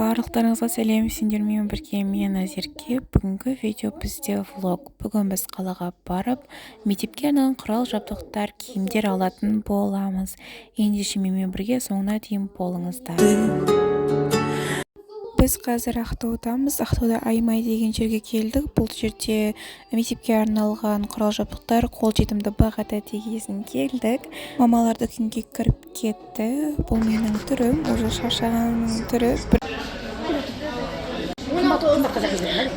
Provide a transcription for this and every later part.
Барлықтарыңызға сәлем, сендермен бірге мен Назерке. Бүгінгі видео бізде влог. Бүгін біз қалаға барып, мектепке арналған құрал-жабдықтар, киімдер алатын боламыз. Ендеше менімен бірге соңына дейін болыңыздар. Біз қазір Ақтаудамыз. Ақтауда Аймай деген жерге келдік. Бұл жерде мектепке арналған құрал-жабдықтар қолжетімді бағада дегесін келдік. Мамаларды күнге кіріп кетті. Бұл менің түрім, уже шаршағанның түрі.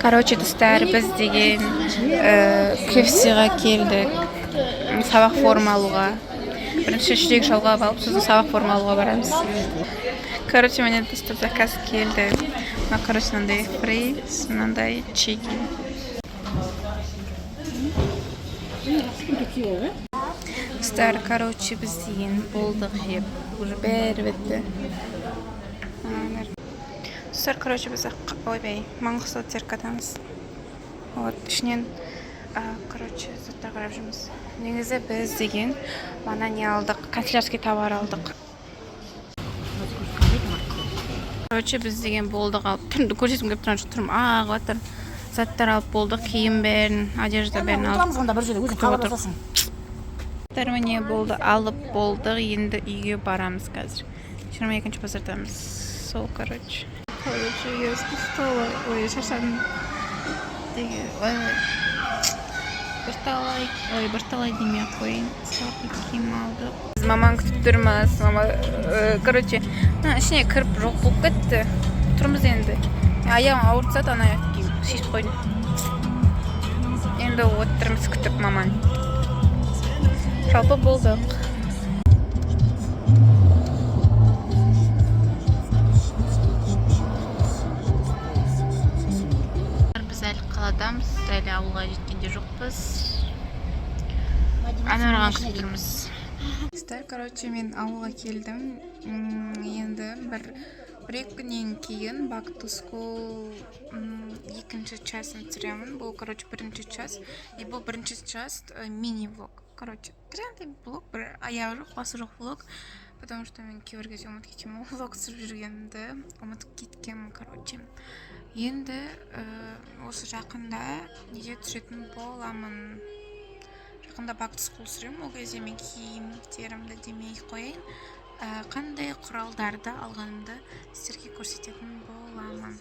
Короче, достар, біз деген KFC-ға келдік. Сабақ форма алуға. Бірінші жүрек жалғап алып, сосын сабақ форма алуға барамыз. Короче, мене достар заказ келді. Короче, мынандай фрейс, мынандай чеки. Достар, короче, біз деген болдық жеп. Уже бәрі бітті. Достар, короче, біз Маңғыстау циркадамыз. Вот, ішінен, короче, заттар қарап жүрміз. Негізі біз деген мана не алдық, канцелярский товар алдық. Короче, біз деген болдық алып, көрсетім кеп тұрған тұрмын, ағылаттыр. Заттар алып болдық, киім бәрін, одежда бәрін алып. Міне болды, алып болдық, енді үйге барамыз қазір. 22-ші базардамыз. Сол, короче. Короче, я спустала. Ой, шаршадым. Бірталай демей қойын. Салқы киім алдық. Біз маман күтіп тұрмыз. Короче, ішіне кіріп жоқ болып кетті. Тұрмыз енді. Аяғым ауыртса да ана киім шешіп қойдым. Енді отырмыз күтіп маман. Жалпы болдық. Біз әлі қаладамыз, әлі ауылға жеткенде жоқпыз. Анарған күтіп тұрмыз. Короче, мен ауылға келдім. Енді бір-екі күннен кейін back to school екінші часын түсіремін. Бұл, короче, бірінші час. И бұл бірінші час мини-влог. Короче, тренді блог, бір аяғы жоқ, басы жоқ влог. Потому что мен кейбір кезде ұмытып кетемін, влог түсіріп жүргенді ұмытып кеткенмін, короче. Енді осы жақында неге түсіретін боламын. Жақында back to school түсіремін, ол кезде мен киімдерімді демей қойын. Қандай құралдарды алғанымды сіздерге көрсететін боламын.